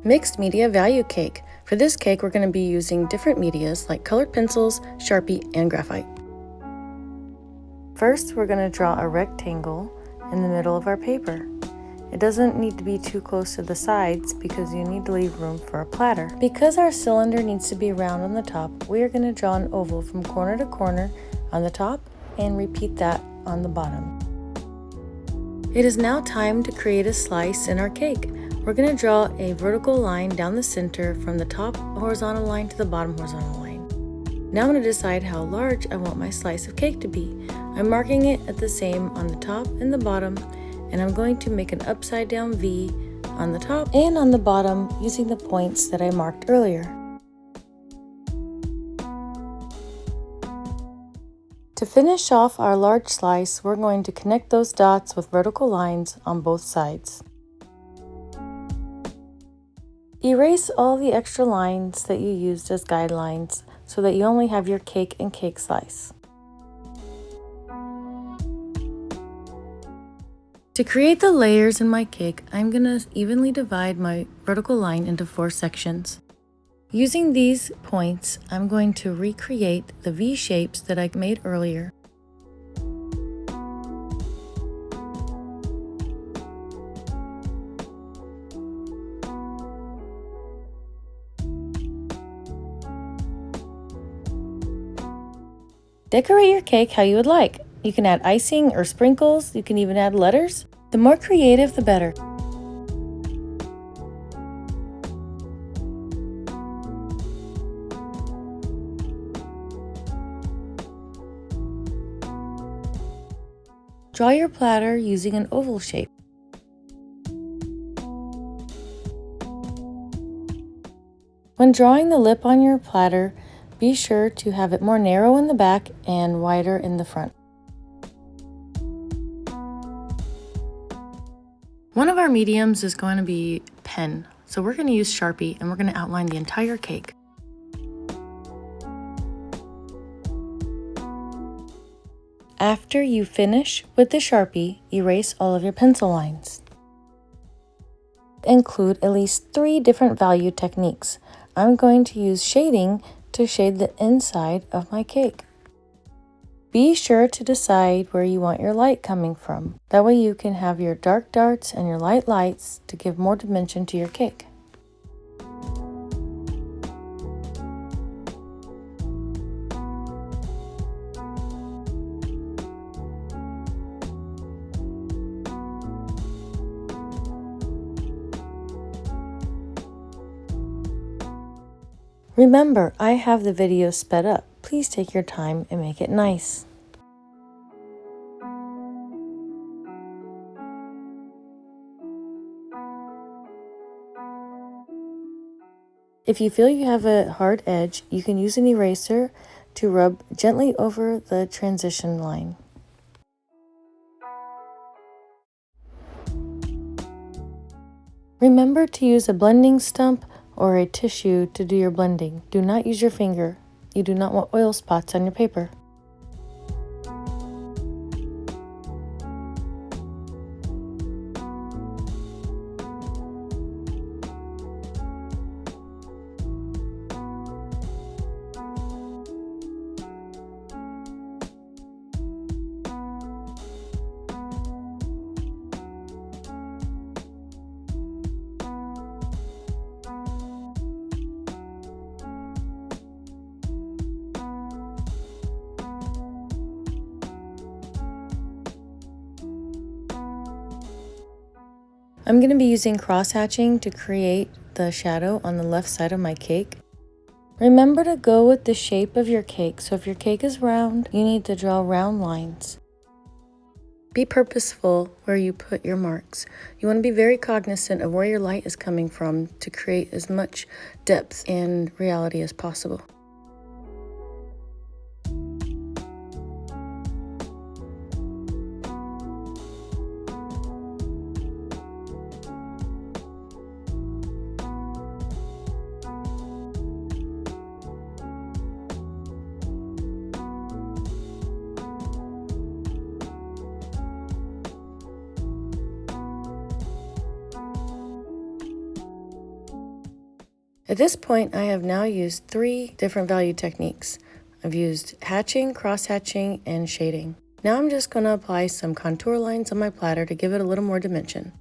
Mixed media value cake. For this cake, we're going to be using different medias like colored pencils, Sharpie, and graphite. First, we're going to draw a rectangle in the middle of our paper. It doesn't need to be too close to the sides because you need to leave room for a platter. Because our cylinder needs to be round on the top, we are going to draw an oval from corner to corner on the top and repeat that on the bottom. It is now time to create a slice in our cake. We're going to draw a vertical line down the center from the top horizontal line to the bottom horizontal line. Now I'm going to decide how large I want my slice of cake to be. I'm marking it at the same on the top and the bottom, and I'm going to make an upside down V on the top and on the bottom using the points that I marked earlier. To finish off our large slice, we're going to connect those dots with vertical lines on both sides. Erase all the extra lines that you used as guidelines so that you only have your cake and cake slice. To create the layers in my cake, I'm going to evenly divide my vertical line into 4 sections. Using these points, I'm going to recreate the V shapes that I made earlier. Decorate your cake how you would like. You can add icing or sprinkles, you can even add letters. The more creative, the better. Draw your platter using an oval shape. When drawing the lip on your platter, be sure to have it more narrow in the back and wider in the front. One of our mediums is going to be pen, so we're going to use Sharpie and we're going to outline the entire cake. After you finish with the Sharpie, erase all of your pencil lines. Include at least 3 different value techniques. I'm going to use shading to shade the inside of my cake. Be sure to decide where you want your light coming from. That way you can have your dark darts and your light lights to give more dimension to your cake. Remember, I have the video sped up. Please take your time and make it nice. If you feel you have a hard edge, you can use an eraser to rub gently over the transition line. Remember to use a blending stump or a tissue to do your blending. Do not use your finger. You do not want oil spots on your paper. I'm going to be using cross-hatching to create the shadow on the left side of my cake. Remember to go with the shape of your cake, so if your cake is round, you need to draw round lines. Be purposeful where you put your marks. You want to be very cognizant of where your light is coming from to create as much depth and reality as possible. At this point, I have now used 3 different value techniques. I've used hatching, cross-hatching, and shading. Now I'm just going to apply some contour lines on my platter to give it a little more dimension.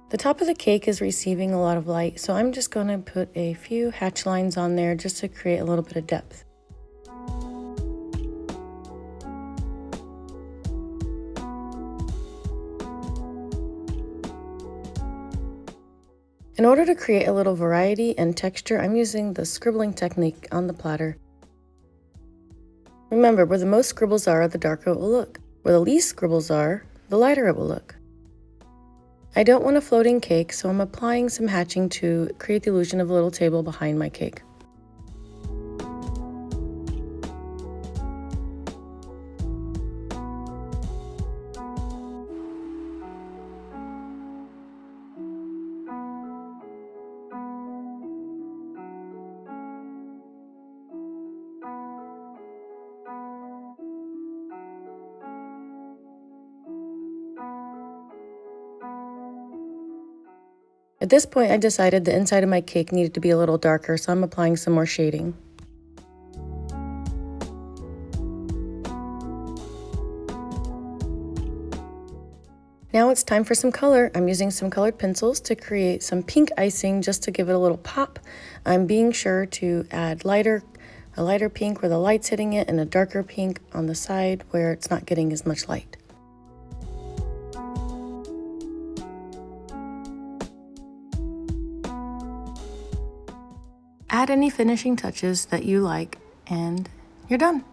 The top of the cake is receiving a lot of light, so I'm just going to put a few hatch lines on there just to create a little bit of depth. In order to create a little variety and texture, I'm using the scribbling technique on the platter. Remember, where the most scribbles are, the darker it will look. Where the least scribbles are, the lighter it will look. I don't want a floating cake, so I'm applying some hatching to create the illusion of a little table behind my cake. At this point, I decided the inside of my cake needed to be a little darker, so I'm applying some more shading. Now it's time for some color. I'm using some colored pencils to create some pink icing just to give it a little pop. I'm being sure to add a lighter pink where the light's hitting it and a darker pink on the side where it's not getting as much light. Add any finishing touches that you like, and you're done.